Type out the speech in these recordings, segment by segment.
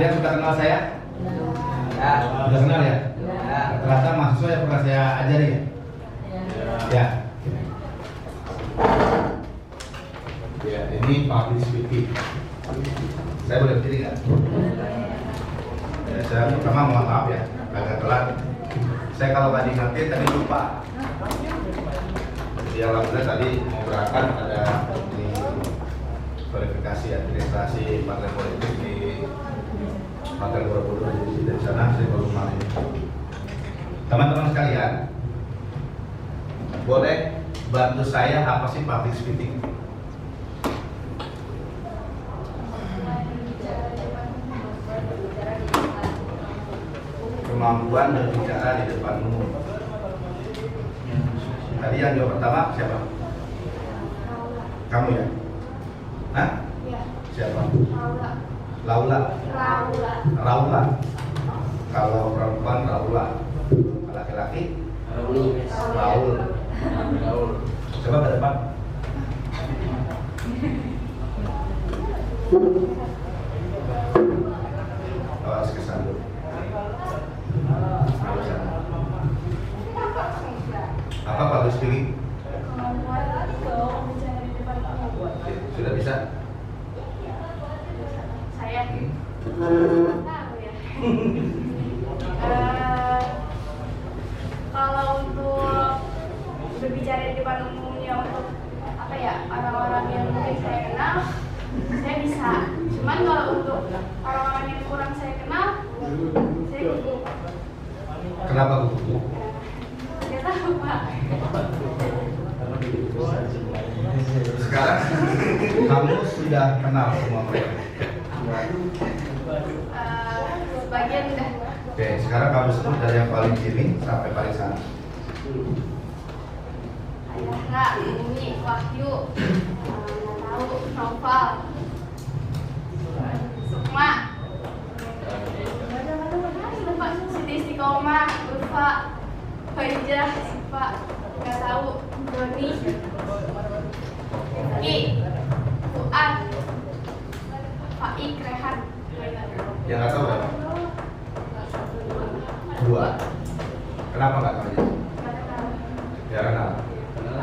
Ada yang sudah kenal saya? Ya. Sudah kenal ya? Ya. Ternyata mahasiswa yang pernah saya ajari ya? Ya. Ya, ini public speaking. Saya boleh berdiri nggak? Ya, saya pertama mohon maaf ya, agak telat. Saya kalau tadi ngerti tadi lupa. Jadi alhamdulillah tadi mau berangkat ada di verifikasi administrasi partai politik di Partai Borobudur di sana, saya baru kemarin. Teman-teman sekalian, boleh bantu saya apa sih public speaking? Kemampuan berbicara di depan umum. Tadi yang jawab pertama siapa? Kamu ya? Hah? Ya. Siapa? Laula. Laula. Laula. Raula. Kalau perempuan Raula. Laki-laki? Raul. Raul. Coba ke depan. Awas ke sana. Apa public speaking? Kemampuan berbicara di depan umum. Sudah bisa? Saya tahu ya. Kalau untuk berbicara di depan umumnya untuk apa ya, orang-orang yang mungkin saya kenal, saya bisa. Cuman kalau untuk orang-orang yang kurang saya kenal, saya gugup. Kenapa gugup? Nggak tahu Pak. Sekarang kamu sudah kenal semua mereka. Sebagian udah. Oke, sekarang kamu sebut dari yang paling kiri sampai paling sana. Ayahra, Umi, Wahyu, nggak tahu, Noval, Sukma, Siti Istiqomah, Urfa, Faijah, Siva, nggak tahu, Doni, Ki, Fuad, Faik, Rehan. Yang nggak tahu berapa? Dua. Kenapa nggak tahu? Ya kenal.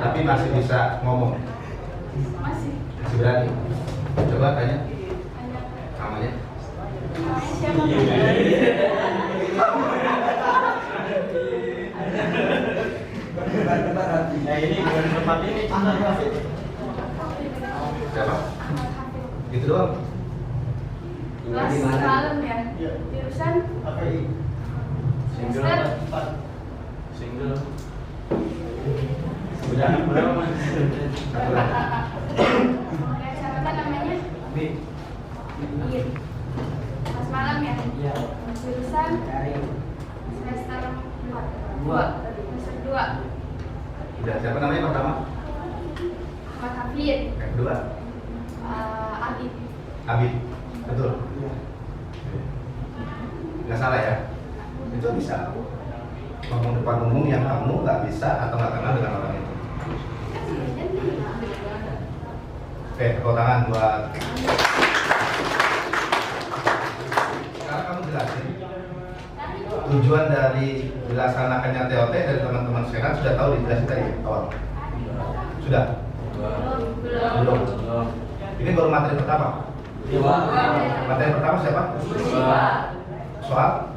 Tapi masih bisa ngomong. Masih. Masih berani. Coba tanya. Namanya? Siapa? Nah ini bukan tempat ini. Siapa? Gitu doang. Kelas malam ya. Jurusan Single apa? Single. Udah berapa mas? Satu lagi. siapa namanya? Bi. Iya. Kelas malam ya. Iya. Jurusan semester 4. Semester 2. Udah, siapa namanya pertama? Ahmad Hafid. Yang kedua? Adit. Abi. Betul. Nggak salah ya? Itu bisa ngomong depan umum yang kamu nggak bisa atau nggak kenal dengan orang itu. Oke, tepuk tangan buat. Sekarang kamu jelasin tujuan dari dilaksanakannya TOT dari teman-teman sekarang sudah tahu dijelasin tadi awal. Sudah? Belum. Ini baru materi pertama. Materi pertama siapa? Soal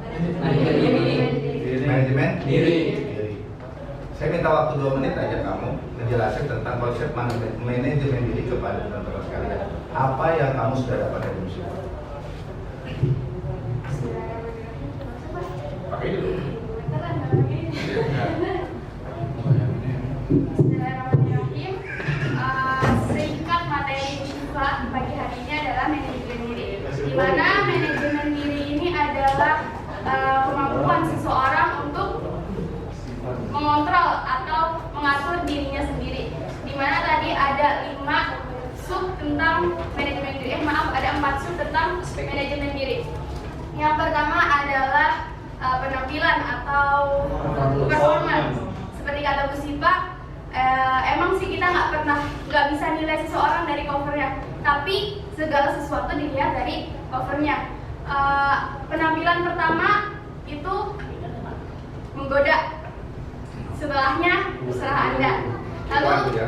manajemen diri. Saya minta waktu 2 menit aja kamu menjelaskan tentang konsep manajemen diri kepada teman-teman sekalian. Apa yang kamu sudah dapat dari musik? Pakai dulu. Bismillahirrahmanirrahim. Singkat materi musyifa pagi hari ini adalah manajemen diri. Di mana manajemen diri ini adalah kemampuan seseorang untuk mengontrol atau mengatur dirinya sendiri. Di mana tadi ada 5 sub tentang manajemen diri. Ada 4 sub tentang manajemen diri. Yang pertama adalah penampilan atau performance. Seperti kata Bu Siva, emang sih kita nggak bisa nilai seseorang dari covernya, tapi segala sesuatu dilihat dari covernya. Penampilan pertama itu menggoda, setelahnya terserah Anda. Lalu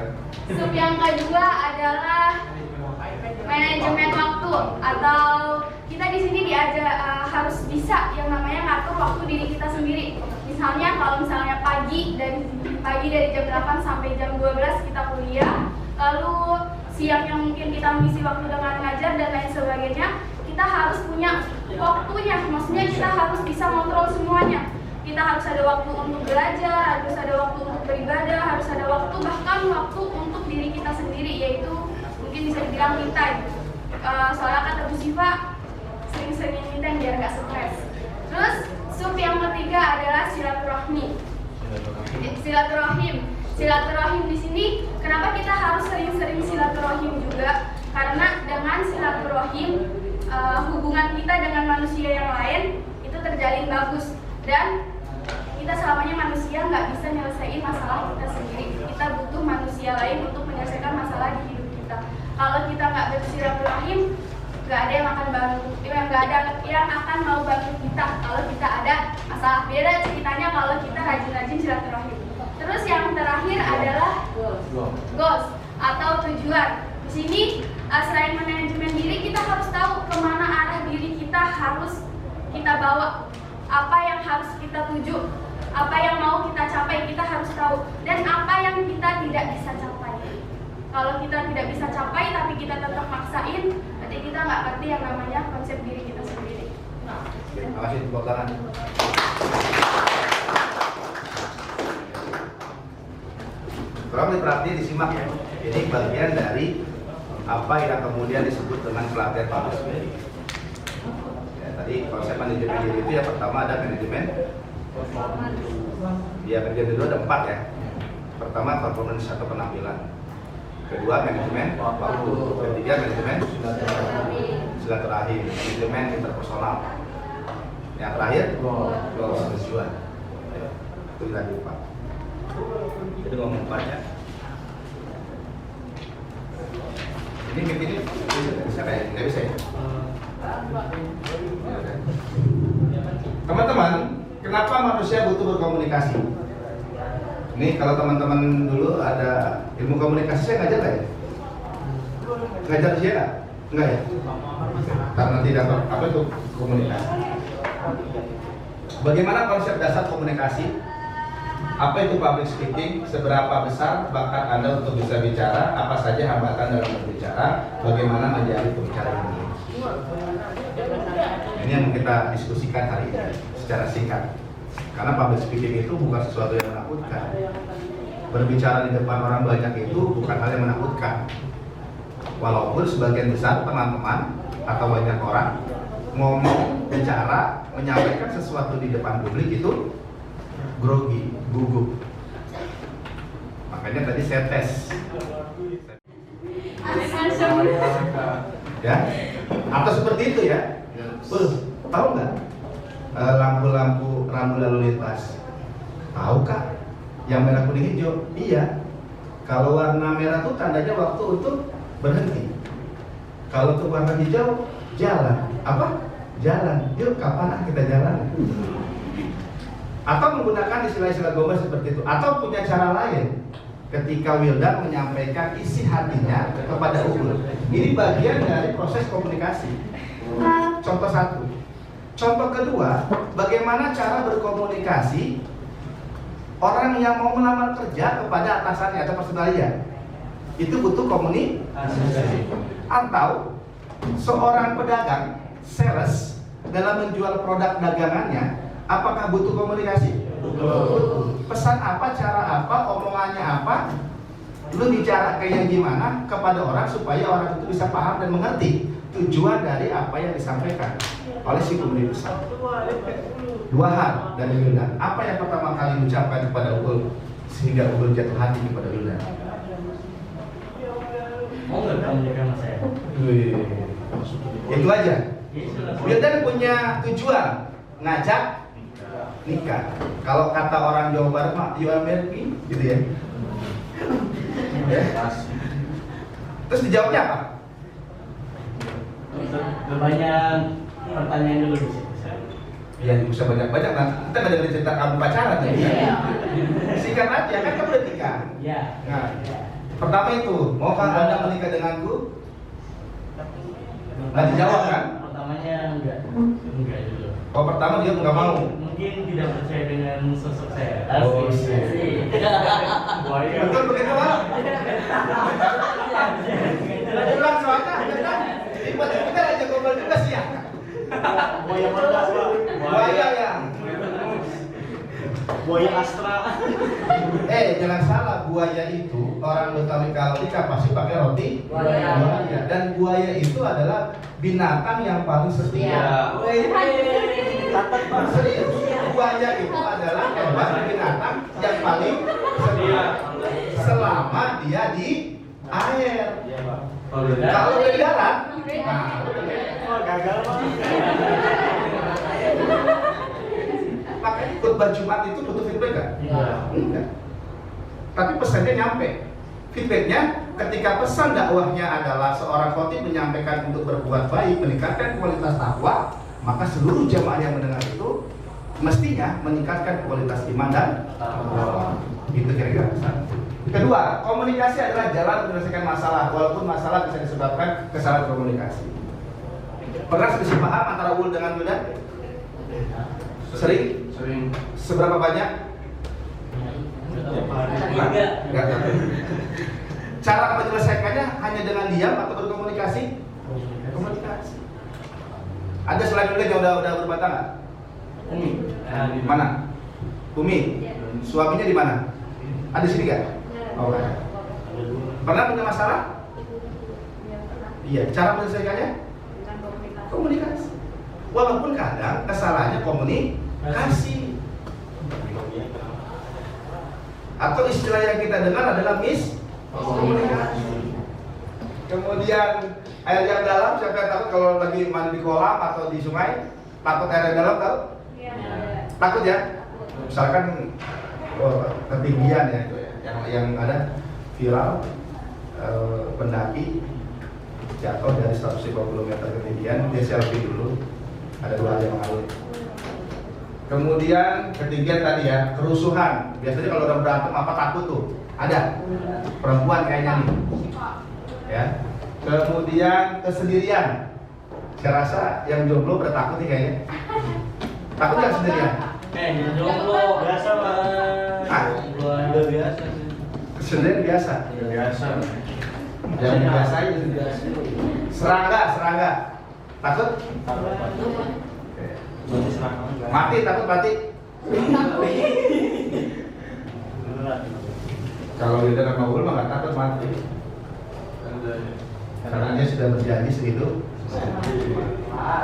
sub yang kedua adalah manajemen waktu, atau kita di sini diajar harus bisa yang namanya ngatur waktu diri kita sendiri. Misalnya kalau misalnya pagi dari jam 8 sampai jam 12 kita kuliah, lalu siang yang mungkin kita mengisi waktu dengan ngajar dan lain sebagainya, kita harus punya waktunya. Maksudnya kita harus bisa kontrol semuanya. Kita harus ada waktu untuk belajar, harus ada waktu untuk beribadah, harus ada waktu, bahkan waktu untuk diri kita sendiri, yaitu mungkin bisa dibilang me time. Soalnya kata Bu Siva, sering-sering me time biar nggak stres. Terus sub yang ketiga adalah silaturahmi. Silaturahim di sini, kenapa kita harus sering-sering silaturahim juga? Karena dengan silaturahim hubungan kita dengan manusia yang lain itu terjalin bagus, dan kita selamanya manusia nggak bisa nyelesain masalah kita sendiri. Kita butuh manusia lain untuk menyelesaikan masalah di hidup kita. Kalau kita nggak bersilaturahim, nggak ada yang akan bantu, nggak ada yang akan mau bantu kita kalau kita ada masalah. Beda ceritanya kalau kita rajin-rajin silaturahim. Terus yang terakhir adalah goals atau tujuan. Di sini selain manajemen diri, kita harus tahu kemana arah diri kita harus kita bawa, apa yang harus kita tuju, apa yang mau kita capai, kita harus tahu, dan apa yang kita tidak bisa capai. Kalau kita tidak bisa capai tapi kita tetap maksain, berarti kita nggak ngerti yang namanya konsep diri kita sendiri. Terima kasih, tepuk tangan. Tolong diperhati, disimak ya. Ini bagian dari apa yang kemudian disebut dengan pelatihan public speaking. Ya, tadi konsep manajemen diri itu ya, pertama ada manajemen. Ya, manajemen kedua ada 4 ya. Pertama performance atau penampilan. Kedua manajemen waktu. Ketiga manajemen silaturahim, manajemen interpersonal. Yang terakhir goals tujuan. Itu lagi 4. Jadi ngomong 4 ya. Ini bisa kayak nggak bisa ya? Teman-teman, kenapa manusia butuh berkomunikasi? Ini kalau teman-teman dulu ada ilmu komunikasi, saya ngajar nggak ya? Ngajar dia nggak? Enggak ya? Karena tidak apa itu komunikasi. Bagaimana konsep dasar komunikasi? Apa itu public speaking? Seberapa besar bakat Anda untuk bisa bicara? Apa saja hambatan dalam berbicara? Bagaimana menjadi pembicara ini? Ini yang kita diskusikan hari ini secara singkat. Karena public speaking itu bukan sesuatu yang menakutkan. Berbicara di depan orang banyak itu bukan hal yang menakutkan. Walaupun sebagian besar teman-teman atau banyak orang ngomong, bicara, menyampaikan sesuatu di depan publik itu grogi, gugup. Makanya tadi saya tes. Ya, atau seperti itu ya. Tahu nggak lampu-lampu rambu lalu lintas? Tahu kak? Yang merah kuning hijau? Iya. Kalau warna merah itu tandanya waktu untuk berhenti. Kalau untuk warna hijau, jalan. Apa? Jalan. Yuk kapan kita jalan? Atau menggunakan istilah-istilah global seperti itu, atau punya cara lain ketika Wildan menyampaikan isi hatinya kepada Ugul. Ini bagian dari proses komunikasi. Contoh satu. Contoh kedua, bagaimana cara berkomunikasi orang yang mau melamar kerja kepada atasannya atau personalia. Itu butuh komunikasi. Atau seorang pedagang, sales, dalam menjual produk dagangannya, apakah butuh komunikasi? Butuh. Pesan apa, cara apa, omongannya apa, lu bicara kayak gimana kepada orang supaya orang itu bisa paham dan mengerti tujuan dari apa yang disampaikan oleh si pemberi pesan. 2 hal dari Wildan. Apa yang pertama kali diucapkan kepada Ugul sehingga Ugul jatuh hati kepada Wildan? Mau nggak kamu nikah sama saya? Itu aja. Wildan punya tujuan ngajak nikah. Kalau kata orang Jawa Barat mah you are married me, gitu ya. Terus dijawabnya apa? Banyak Pertanyaan dulu di situ. Ya bisa banyak-banyak kan. Kita nggak dengerin cerita kamu pacaran ya. Iya. Singkat aja kan kamu udah nikah. Iya. Nah, pertama itu, maukah Anda menikah denganku? Nggak dijawab kan? Pertamanya enggak dulu. Oh pertama dia nggak mau. Mungkin tidak percaya dengan sosok saya. Oh, Asik. Buaya. Betul begitu Pak? Ulang soalnya, tiba-tiba aja gombal juga sih ya. Buaya mana, Pak? Buaya ya. Buaya Astra. Jangan salah, buaya itu orang Betawi kalau nikah pasti pakai roti buaya. Dan buaya itu adalah binatang yang paling setia. Serius, buaya itu adalah hewan binatang yang paling setia selama dia di air. Kalau di darat, Gagal, Pak. makanya khutbah Jumat itu butuh feedback nggak? Enggak. Tapi pesannya nyampe. Feedbacknya ketika pesan dakwahnya adalah seorang khotib menyampaikan untuk berbuat baik, meningkatkan kualitas takwa, maka seluruh jamaah yang mendengar itu mestinya meningkatkan kualitas iman dan takwa. Itu kira-kira pesan. Kedua, komunikasi adalah jalan menyelesaikan masalah, walaupun masalah bisa disebabkan kesalahan komunikasi. Pernah selisih paham antara Wul dengan Wildan? Sering? Seberapa banyak? Enggak. Cara menyelesaikannya hanya dengan diam atau berkomunikasi? Komunikasi. Ada selain Wildan yang udah berumah tangga? Mana? Umi? Suaminya di mana? Ada di sini nggak? Oh, ada. Pernah punya masalah? Iya. Cara menyelesaikannya? Komunikasi. Walaupun kadang kesalahannya komunikasi. Atau istilah yang kita dengar adalah miskomunikasi. Kemudian air yang dalam, siapa yang takut kalau lagi mandi di kolam atau di sungai? Takut air yang dalam tahu? Iya. Takut ya? Misalkan ketinggian ya itu ya. Yang ada viral pendaki jatuh dari 150 meter ketinggian, dia selfie dulu. Ada dua yang mengalir. Kemudian ketinggian tadi ya, kerusuhan. Biasanya kalau udah berantem apa takut tuh? Ada. Perempuan kayaknya nih. Ya. Kemudian kesendirian. Saya rasa yang jomblo pada takut nih kayaknya. Takut nggak sendirian? Jomblo biasa, Pak. Hah? Udah biasa sih. Sendirian biasa. Biasa. Yang biasa aja sendirian. Serangga. Takut? Mati takut mati? Kalau Wildan sama Ul mah nggak takut mati. Karena dia sudah berjanji segitu.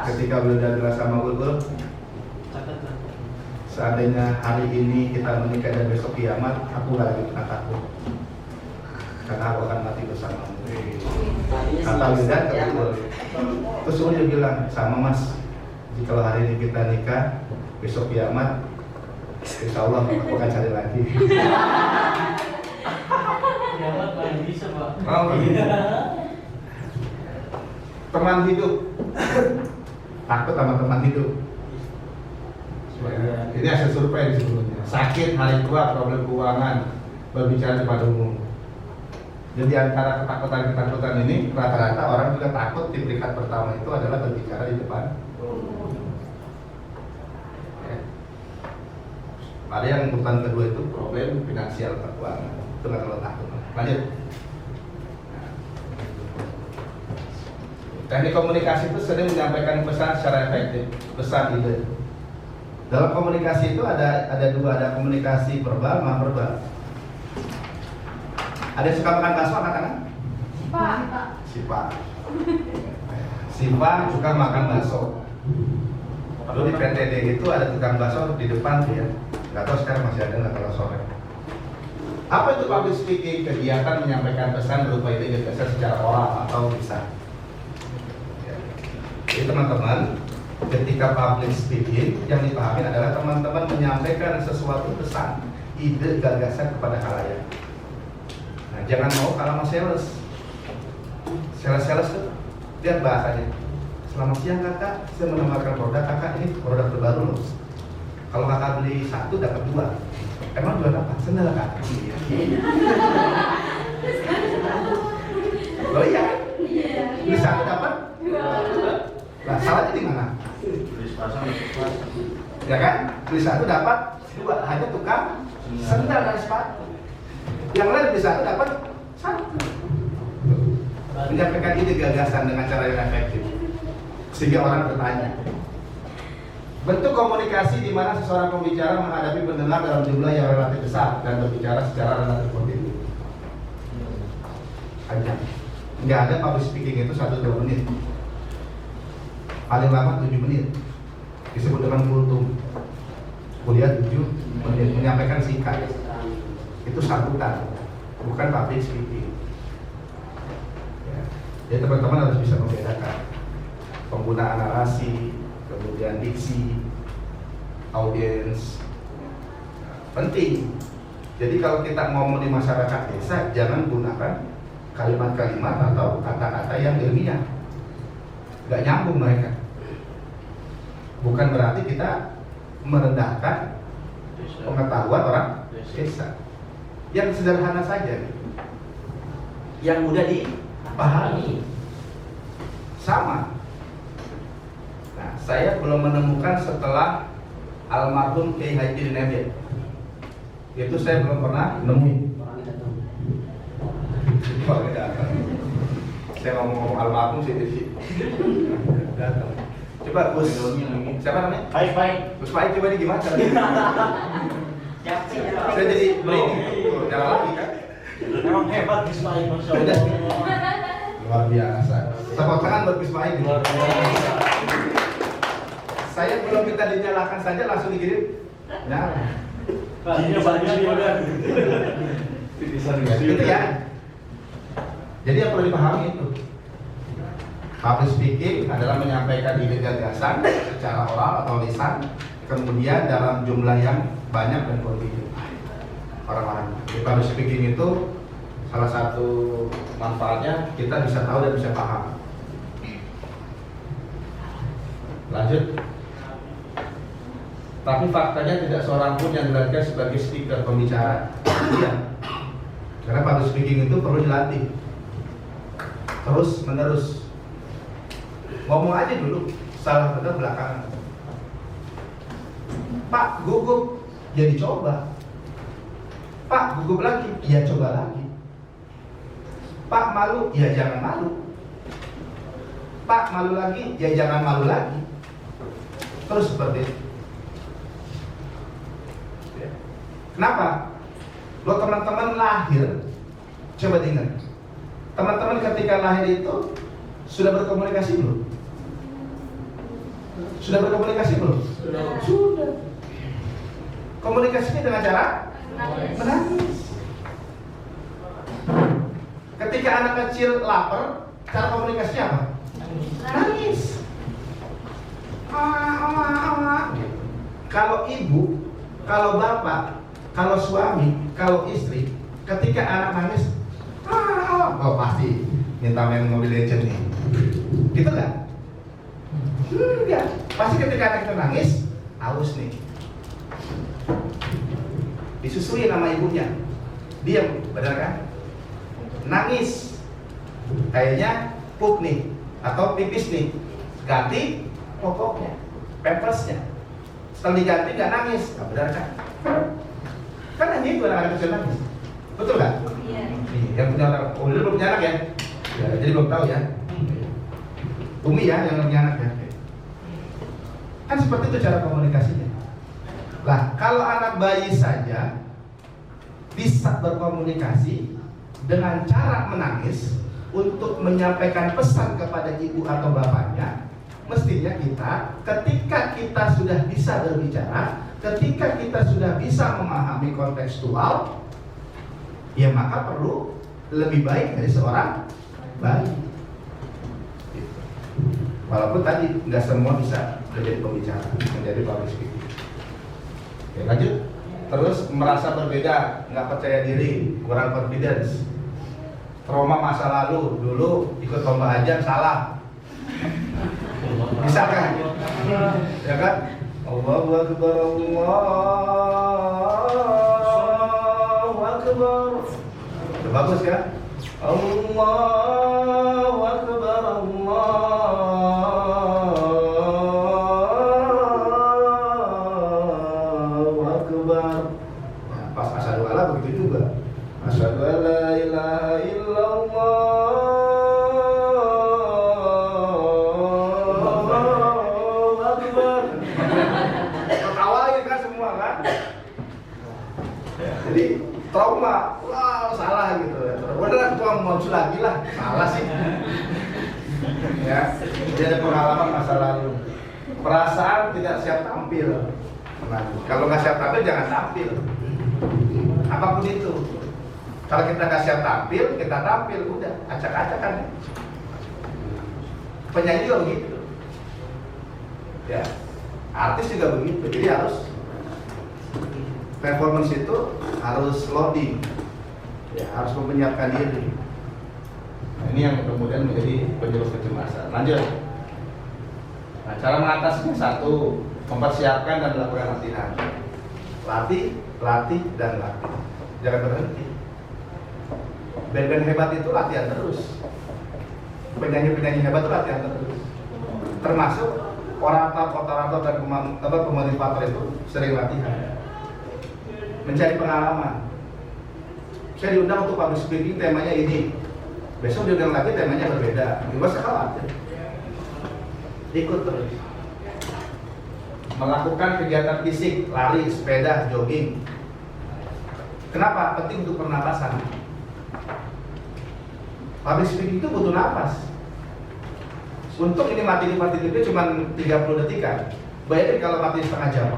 Ketika Wildan bilang sama Ul, seandainya hari ini kita menikah dan besok kiamat, aku nggak lagi pernah takut. Karena aku akan mati bersamamu. Kata Wildan ke Ul. Terus Ul dia bilang, sama Mas, kalau hari ini kita nikah, besok kiamat, insya Allah aku akan cari lagi. Kiamat main bisa, Pak. Oh, gitu. Teman hidup, takut sama teman hidup. Ini hasil survei di sebelumnya. Sakit, hari tua, problem keuangan, berbicara depan umum. Jadi antara ketakutan ini, rata-rata orang juga takut di peringkat pertama itu adalah berbicara di depan. Ada yang urutan kedua itu problem finansial keuangan. Itu nggak terlalu takut. Lanjut. Teknik komunikasi itu sering menyampaikan pesan secara efektif, pesan ide. Dalam komunikasi itu ada dua, ada komunikasi verbal sama verbal. Ada yang suka makan bakso angkat tangan? Sipa suka makan bakso. Dulu di PTD itu ada tukang bakso di depan tuh ya. Gak tahu sekarang masih ada nggak kalau sore. Apa itu public speaking? Kegiatan menyampaikan pesan berupa ide gagasan secara oral atau lisan. Jadi teman-teman, ketika public speaking yang dipahami adalah teman-teman menyampaikan sesuatu pesan, ide gagasan kepada khalayak. Nah, jangan mau kalah sama sales tuh, lihat bahasanya. selamat siang kakak, saya menawarkan produk kakak, ini produk terbaru loh. Kalau kakak beli 1 dapat 2. Emang jual apa? Sendal kak. Oh iya, beli 1 dapat 2. Nah, salahnya di mana? Beli sepasang, Ya kan? Beli 1 dapat 2, hanya tukang sendal dan sepatu. Yang lain beli 1 dapat 1. Menyampaikan ide gagasan dengan cara yang efektif sehingga orang bertanya. Bentuk komunikasi di mana seseorang pembicara menghadapi pendengar dalam jumlah yang relatif besar dan berbicara secara relatif kontinu. Aja. Nggak ada public speaking itu 1-2 menit. Paling lama 7 menit. Disebut dengan kultum. Kuliah 7 menit, menyampaikan singkat. Itu sambutan, bukan public speaking. Ya, teman-teman harus bisa membedakan penggunaan narasi, kemudian diksi, audiens, penting. Jadi kalau kita ngomong di masyarakat desa, jangan gunakan kalimat-kalimat atau kata-kata yang ilmiah, nggak nyambung mereka. Bukan berarti kita merendahkan pengetahuan orang desa. Yang sederhana saja, yang mudah dipahami. Sama. Nah, saya belum menemukan setelah almarhum Kiai Haji Nabil. Itu saya belum pernah nemuin. Saya ngomong almarhum sih datang. Coba Gus, siapa namanya? Baik. Gus Baik, coba ini gimana caranya? Saya jadi merinding. Jalan lagi kan? Emang hebat Gus Baik, Masya Allah. Luar biasa. Tepuk tangan buat Gus Baik. Luar biasa. Saya belum minta dinyalakan saja langsung dikirim. Nyala. Ini banyak juga. Itu ya. Jadi yang perlu dipahami itu, public speaking adalah menyampaikan ide gagasan secara oral atau lisan, kemudian dalam jumlah yang banyak dan kontinu. Orang-orang di public speaking itu salah satu manfaatnya kita bisa tahu dan bisa paham. Lanjut. Tapi faktanya tidak seorang pun yang dilatih sebagai speaker pembicara. Iya. Karena public speaking itu perlu dilatih terus menerus. Ngomong aja dulu, salah benar belakangan. Pak, gugup, ya dicoba. Pak, gugup lagi, ya coba lagi. Pak, malu, ya jangan malu. Pak, malu lagi, ya jangan malu lagi. Terus seperti itu. Kenapa? Lo teman-teman lahir, coba diingat. Teman-teman ketika lahir itu sudah berkomunikasi belum? Sudah berkomunikasi belum? Sudah. Komunikasinya dengan cara menangis. Ketika anak kecil lapar, cara komunikasinya apa? Nangis. Kalau ibu, kalau bapak, kalau suami, kalau istri, ketika anak nangis, oh pasti minta main Mobile Legends nih. Gitu nggak? Enggak. Pasti ketika anak itu nangis, haus nih. Disusui nama ibunya. Diam, benar kan? Nangis. Kayaknya pup nih atau pipis nih. Ganti popoknya, pampersnya. Setelah diganti nggak nangis, nggak benar kan? Kan hanya itu anak-anak kecil nangis. Betul nggak? Iya. Yang punya anak, belum punya anak ya? Ya, jadi belum tahu ya. Umi ya yang punya anak ya. Kan seperti itu cara komunikasinya. Lah, kalau anak bayi saja bisa berkomunikasi dengan cara menangis untuk menyampaikan pesan kepada ibu atau bapaknya, mestinya kita ketika kita sudah bisa berbicara, ketika kita sudah bisa memahami kontekstual, ya maka perlu lebih baik dari seorang bayi. Walaupun tadi nggak semua bisa menjadi pembicara, menjadi public speaking. Oke, lanjut. Terus merasa berbeda, nggak percaya diri, kurang confidence, trauma masa lalu, dulu ikut lomba aja salah. Ya kan? Allahu Akbar, Allahu Akbar. Udah bagus kan? Allahu Akbar, Allahu Akbar. Nah, pas asyhadu alla begitu juga. Asyhadu alla ilaha illallah. Allahu Akbar. Ketawain kan semua kan? Ya, jadi trauma, wah salah gitu ya. Beneran gua muncul lagi lah, salah sih. Ya, dia ada pengalaman masa lalu. Perasaan tidak siap tampil. Nah, kalau nggak siap tampil jangan tampil. Apapun itu. Kalau kita nggak siap tampil, kita tampil udah acak-acakan. Penyanyi juga begitu. Ya, artis juga begitu. Jadi harus performance itu harus loading, ya, harus menyiapkan diri. Nah, ini yang kemudian menjadi penyebab kecemasan. Lanjut. Nah, cara mengatasinya satu, mempersiapkan dan melakukan latihan. Latih, latih, dan latih. Jangan berhenti. Band-band hebat itu latihan terus. Penyanyi-penyanyi hebat itu latihan terus. Termasuk orator dan pemotivator itu sering latihan. Mencari pengalaman. Saya diundang untuk public speaking, temanya ini. Besok diundang lagi, temanya berbeda. Gak usah khawatir. Ikut terus. Melakukan kegiatan fisik, lari, sepeda, jogging. Kenapa? Penting untuk pernapasan. Public speaking itu butuh napas. Untuk ini mati itu cuma 30 detikan. Bayangin kalau mati setengah jam.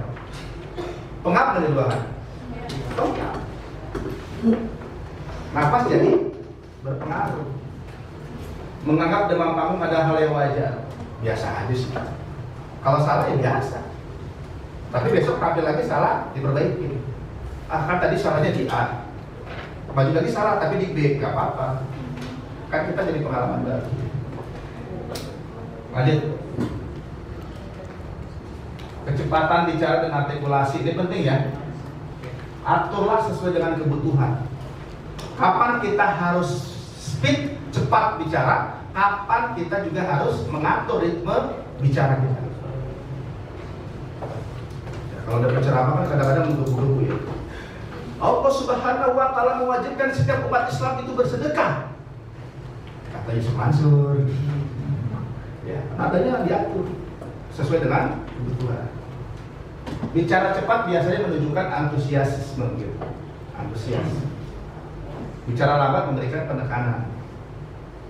Pengap nggak di ruangan? Pengap. Napas jadi berpengaruh. Menganggap demam panggung ada hal yang wajar, biasa aja sih. Kalau salah ya biasa. Tapi besok tampil lagi salah, diperbaiki. Ah kan tadi salahnya di A, maju lagi salah tapi di B, nggak apa-apa. Kan kita jadi pengalaman baru. Lanjut. Kecepatan bicara dan artikulasi ini penting ya. Aturlah sesuai dengan kebutuhan. Kapan kita harus speed, cepat bicara, kapan kita juga harus mengatur ritme bicara kita. Ya, kalau udah berceramah kan kadang-kadang menggebu-gebu ya. Allah Subhanahu wa Ta'ala mewajibkan setiap umat Islam itu bersedekah. Kata Yusuf Mansur. Ya, adanya diatur sesuai dengan kebutuhan. Bicara cepat biasanya menunjukkan antusiasme gitu. Antusias. Bicara lambat memberikan penekanan.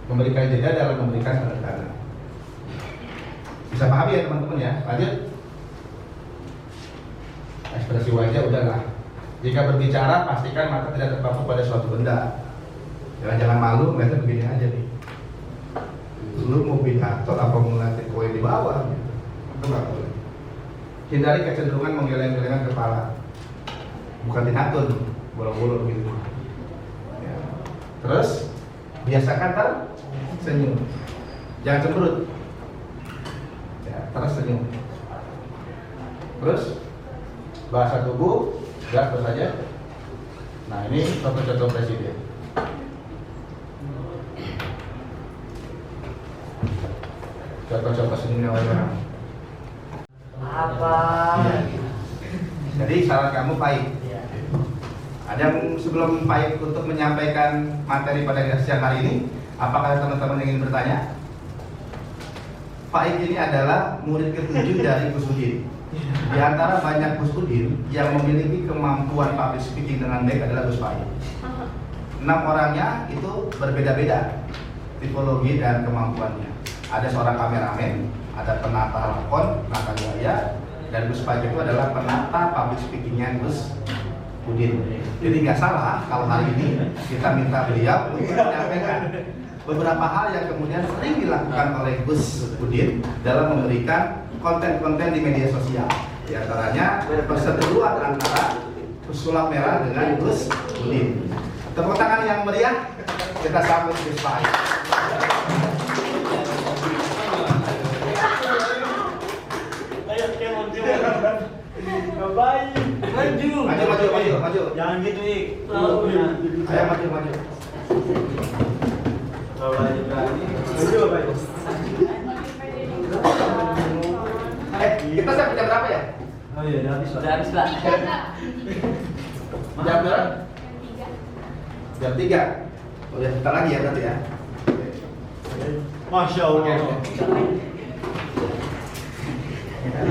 Memberikan jeda dalam memberikan penekanan. Bisa pahami ya teman-teman ya? Lanjut. Ekspresi wajah udahlah. Jika berbicara pastikan mata tidak terpaku pada suatu benda. Jangan malu, melihatnya begini aja nih. Lu mau pidato apa mau ngeliatin kowe di bawah gitu. Itu nggak boleh. Hindari kecenderungan menggeleng-gelengkan kepala. Bukan dinatun, bolong-bolong gitu. Ya. Terus biasakan tersenyum. Jangan cemberut. Ya, tersenyum. Terus bahasa tubuh gerak saja. Nah, ini contoh-contoh presiden. Contoh-contoh senyumnya orang. Apa? Ya. Jadi saran kamu pahit. Ada yang sebelum pahit untuk menyampaikan materi pada siang hari ini, apakah teman-teman ingin bertanya? Pahit ini adalah murid ke-7 dari Gus Udin. Di antara banyak Gus Udin yang memiliki kemampuan public speaking dengan baik adalah Gus Pahit. 6 orangnya itu berbeda-beda tipologi dan kemampuannya. Ada seorang kameramen, ada penata lakon, penata gaya, dan Gus Pahit itu adalah penata public speakingnya Gus Udin. Jadi nggak salah kalau hari ini kita minta beliau untuk menyampaikan beberapa hal yang kemudian sering dilakukan oleh Gus Udin dalam memberikan konten-konten di media sosial. Di antaranya perseteruan antara sulap merah dengan Gus Udin. Tepuk tangan yang meriah, kita sambut Gus Pahit. Kayak Jangan gitu, Ik. Ayo maju. Kalau aja berani. Maju, Pak. Kita sampai jam berapa ya? Oh iya, udah habis, Pak. Udah habis, Pak. Jam berapa? Jam 3. Jam 3. Oh ya, sebentar lagi ya berarti ya. Masya Allah.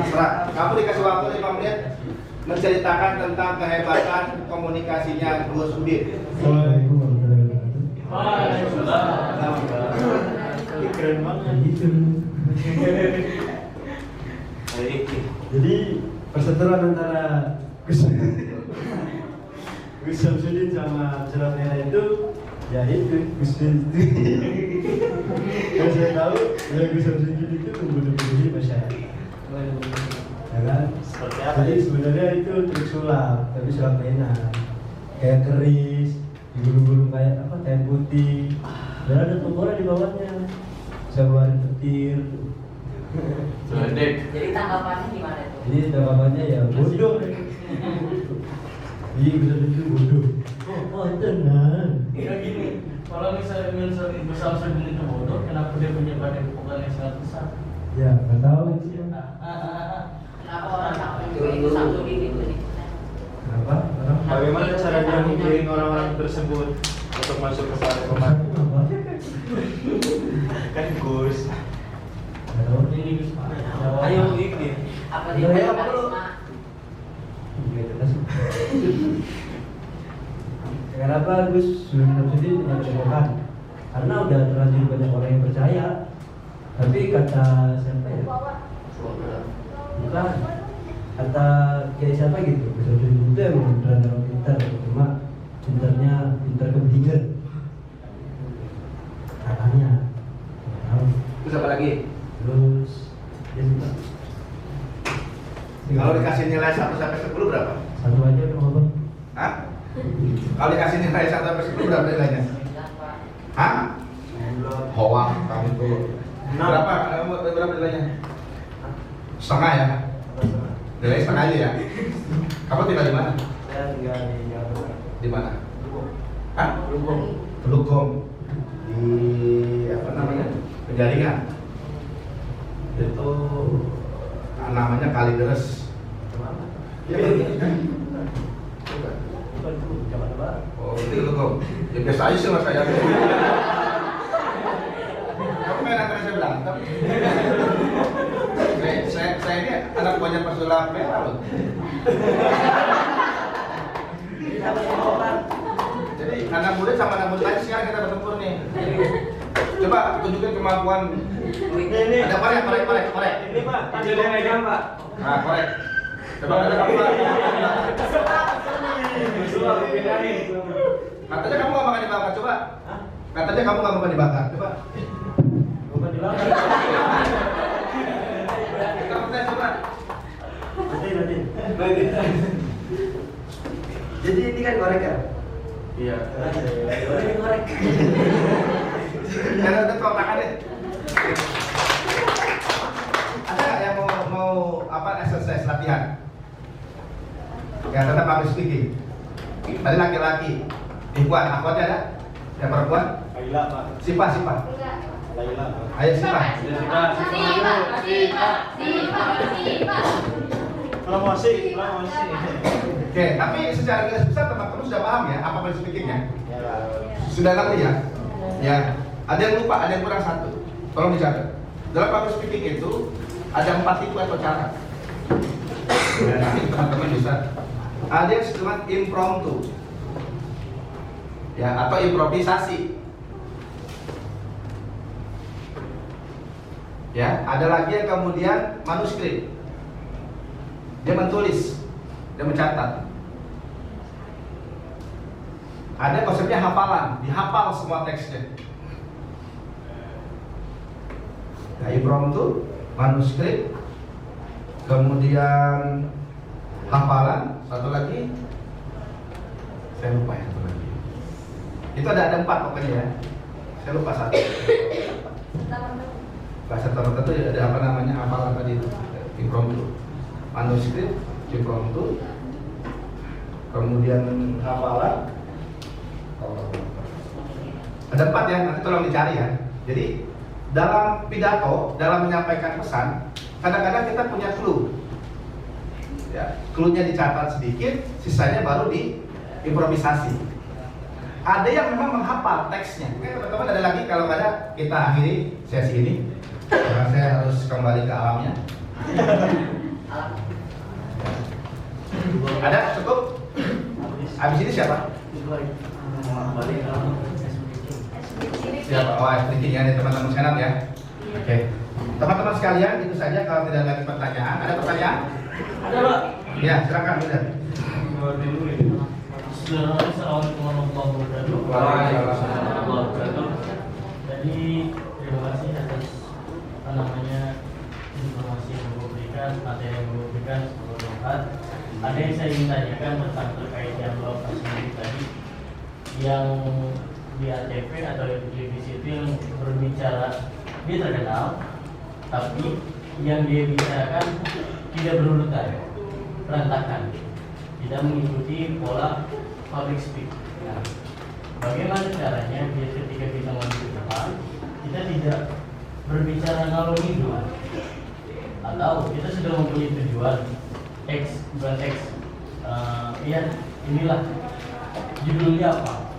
Serah, kamu dikasih waktu 5 menit menceritakan tentang kehebatan komunikasinya Gus Udin. Keren banget. Jadi perseteruan antara Gus Samsudin sama Surat Merah itu ya itu Gus yang saya tahu ya Gus Samsudin itu membunuh masyarakat ya kan? Seperti apa? Jadi sebenarnya itu trik sulap tapi sulap pena kayak keris digulung-gulung kayak apa kayak putih dan ada tombol di bawahnya bisa keluarin petir. Sedek. Jadi tanggapannya gimana itu? Jadi tanggapannya ya bodoh. Iya bisa itu bodoh. Oh tenang. Kira gini, kalau misalnya besar segini itu bodoh, kenapa dia punya badan pokoknya yang sangat besar? Ya nggak tahu itu. Kenapa orang sampai itu Samsudin itu nih? Kenapa? Orang Bagaimana cara dia menggiring orang-orang tersebut untuk masuk ke padepokan? kenapa? Kan Gus. Nggak tahu. Ini Gus Pak. Ayo, Ik. Apa Iya, dia iya, karisma? Nggak jelas. Kenapa Gus Samsudin punya kedepan? Karena udah terlanjur banyak orang yang percaya. Tapi kata siapa ya? Bukan. Kata kayak siapa gitu? Gus Samsudin itu emang beneran orang pintar, cuma pintar kepentingan. Katanya. Nggak tahu. Terus apa lagi? Terus ya sudah. Kalau dikasih nilai 1 sampai 10 berapa? Satu aja udah apa? Hah? Kalau dikasih nilai 1 sampai 10 berapa nilainya? Hah? Hoak kamu tuh. Berapa? Berapa nilainya? Setengah ya? Nilai setengah aja ya? Kamu tinggal di mana? Saya tinggal di Jakarta. Di mana? Hah? Lubung. Pelukong. Di apa namanya? Penjaringan. Itu namanya Kalideres. Iya, Bukan itu, Jakarta Barat. oh, itu Pelukong. Ya biasa aja sih mas saya. Kamu main antara saya berantem. Saya ini anak buahnya pesulap merah loh. Jadi anak muda sama anak muda lagi sekarang kita bertempur nih. Coba tunjukin kemampuan. Ini. Ada korek. Ini, Pak. Ada yang megang, Pak. Nah, korek. Coba ada kamu. Katanya kamu nggak makan dibakar. Coba. Katanya kamu nggak makan dibakar. Coba. Bukan di Barat. Kamu tes coba. Nanti. Jadi ini kan korek kan? Iya. Ini korek. Jangan ada kotakan deh. Ada nggak yang mau apa exercise latihan? Ya tetap public speaking. Tadi laki-laki. Ikhwan, akhwatnya ada? Yang perempuan? Laila, Pak. Sipa. Laila, Pak. Ayo Sipa. Promosi. Oke, tapi secara garis besar teman-teman sudah paham ya apa public speakingnya? Ya. Sudah ngerti ya? Ya. Ada yang lupa, ada yang kurang satu. Tolong dicatat. Dalam public speaking itu ada 4 tipe atau cara. Ya, nanti teman-teman bisa. Ada yang disebut impromptu, ya atau improvisasi. Ya, ada lagi yang kemudian manuskrip. Dia menulis, dia mencatat. Ada konsepnya hafalan, dihafal semua teksnya. Nah, impromptu, manuskrip, kemudian hafalan, satu lagi, saya lupa ya satu lagi. Itu ada 4 pokoknya ya. Saya lupa satu. Bahasa tertentu ada apa namanya hafalan tadi itu, impromptu, manuskrip, impromptu, kemudian hafalan. Ada 4 ya, nanti tolong dicari ya. Jadi dalam pidato, dalam menyampaikan pesan, kadang-kadang kita punya clue. Ya, clue-nya dicatat sedikit, sisanya baru diimprovisasi. Ada yang memang menghafal teksnya. Oke teman-teman, ada lagi? Kalau nggak ada, kita akhiri sesi ini. Karena saya harus kembali ke alamnya. Ada? Cukup? Habis ini siapa? Siapa? Oh, sedikit ya, teman-teman sekalian ya. Oke. Teman-teman sekalian, itu saja. Kalau tidak ada lagi pertanyaan. Ada pertanyaan? Ada, Pak. Ya, silakan. Udah. Assalamualaikum warahmatullahi wabarakatuh. Waalaikumsalam. Jadi terima kasih atas informasi yang Bapak berikan, materi yang Bapak berikan, semoga bermanfaat. Ada yang saya ingin tanyakan tentang terkait yang Bapak kasih tadi, yang di ATV atau di televisi itu yang berbicara dia terkenal, tapi yang dia bicarakan tidak berurutan, berantakan, tidak mengikuti pola public speak. Nah, bagaimana caranya biar ketika kita maju ke depan, kita tidak berbicara ngalor ngidul, atau kita sudah mempunyai tujuan X, bukan X, ya inilah judulnya apa.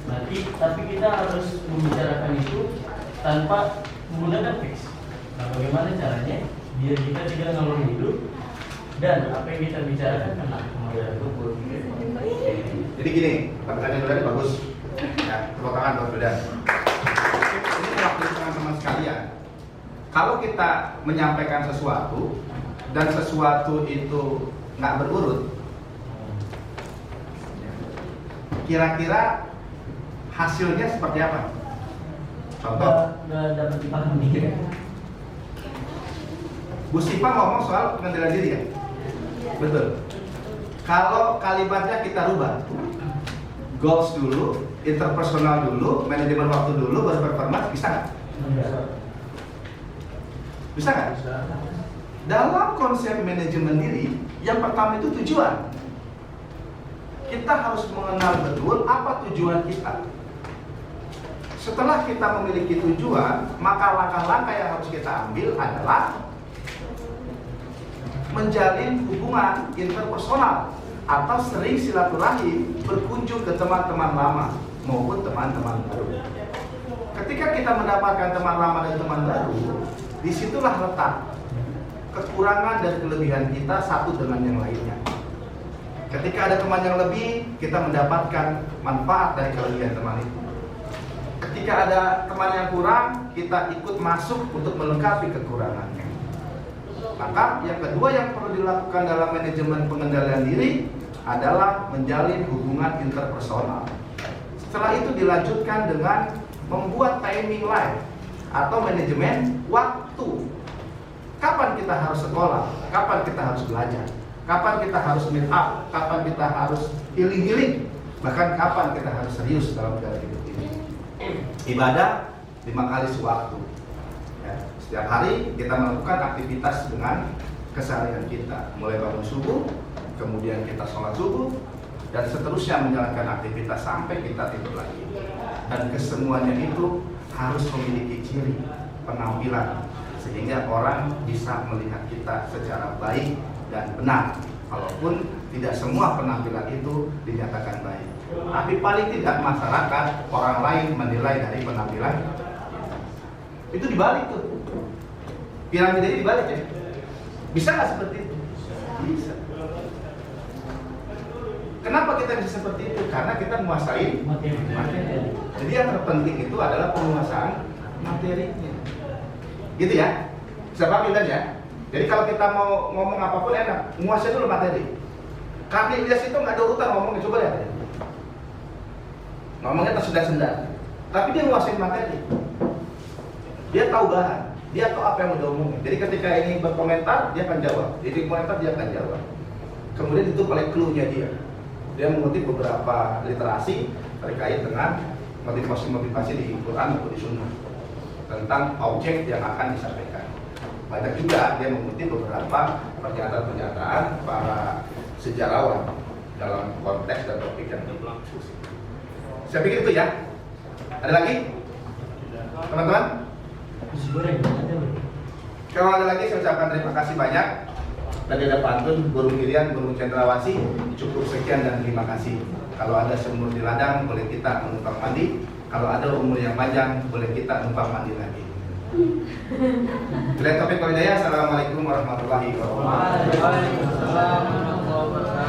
Nanti, tapi kita harus membicarakan itu tanpa menggunakan fix. Nah, bagaimana caranya biar kita tidak ngalor ngidul dan apa yang kita bicarakan kena kemudian. Jadi gini, pertanyaan tadi bagus. Ya, tepuk tangan buat Bedan. Ini mewakili teman-teman sekalian. Kalau kita menyampaikan sesuatu dan sesuatu itu nggak berurut, kira-kira hasilnya seperti apa? Contoh, Nggak dapat dipahami. Bu Sipa ngomong soal pengendalian diri ya? Betul. Kalau kalimatnya kita rubah, goals dulu, interpersonal dulu, manajemen waktu dulu, baru performance, bisa nggak? Bisa nggak? Dalam konsep manajemen diri, yang pertama itu tujuan. Kita harus mengenal betul apa tujuan kita. Setelah kita memiliki tujuan, maka langkah-langkah yang harus kita ambil adalah menjalin hubungan interpersonal atau sering silaturahim, berkunjung ke teman-teman lama maupun teman-teman baru. Ketika kita mendapatkan teman lama dan teman baru, disitulah letak kekurangan dan kelebihan kita satu dengan yang lainnya. Ketika ada teman yang lebih, kita mendapatkan manfaat dari kelebihan teman itu. Ketika ada teman yang kurang, kita ikut masuk untuk melengkapi kekurangannya. Maka yang kedua yang perlu dilakukan dalam manajemen pengendalian diri adalah menjalin hubungan interpersonal. Setelah itu dilanjutkan dengan membuat timing life atau manajemen waktu. Kapan kita harus sekolah, kapan kita harus belajar, kapan kita harus meet up, kapan kita harus healing, bahkan kapan kita harus serius dalam menjalani hidup ini. Ibadah 5 kali sewaktu. Ya, setiap hari kita melakukan aktivitas dengan keseharian kita, mulai bangun subuh, kemudian kita sholat subuh, dan seterusnya menjalankan aktivitas sampai kita tidur lagi. Dan kesemuanya itu harus memiliki ciri penampilan sehingga orang bisa melihat kita secara baik dan benar. Walaupun tidak semua penampilan itu dinyatakan baik, tapi paling tidak masyarakat orang lain menilai dari penampilan itu dibalik tuh. Piramida ini dibalik ya. Bisa nggak seperti itu? Bisa. Kenapa kita bisa seperti itu? Karena kita menguasai materi. Jadi yang terpenting itu adalah penguasaan materinya. Gitu ya? Bisa paham ya? Jadi kalau kita mau ngomong apapun enak, menguasai dulu materi. Karena Ilyas itu nggak ada urutan ngomongnya, coba lihat. Ngomongnya tersendat-sendat, tapi dia menguasai materi. Dia tahu bahan, dia tahu apa yang mau diomongin. Jadi ketika ini berkomentar, dia akan jawab. Jadi komentar dia akan jawab. Kemudian itu oleh clue-nya dia. Dia mengutip beberapa literasi terkait dengan motivasi-motivasi di Quran maupun di Sunnah tentang objek yang akan disampaikan. Banyak juga dia mengutip beberapa pernyataan-pernyataan para sejarawan dalam konteks dan topik yang diskusi. Saya pikir itu ya. Ada lagi? Teman-teman? Kalau ada lagi saya ucapkan terima kasih banyak. Tadi ada pantun, burung pilihan, burung cendrawasih. Cukup sekian dan terima kasih. Kalau ada sumur di ladang, boleh kita menumpang mandi. Kalau ada umur yang panjang, boleh kita numpang mandi lagi. Bila topik Assalamualaikum warahmatullahi wabarakatuh. Waalaikumsalam warahmatullahi wabarakatuh.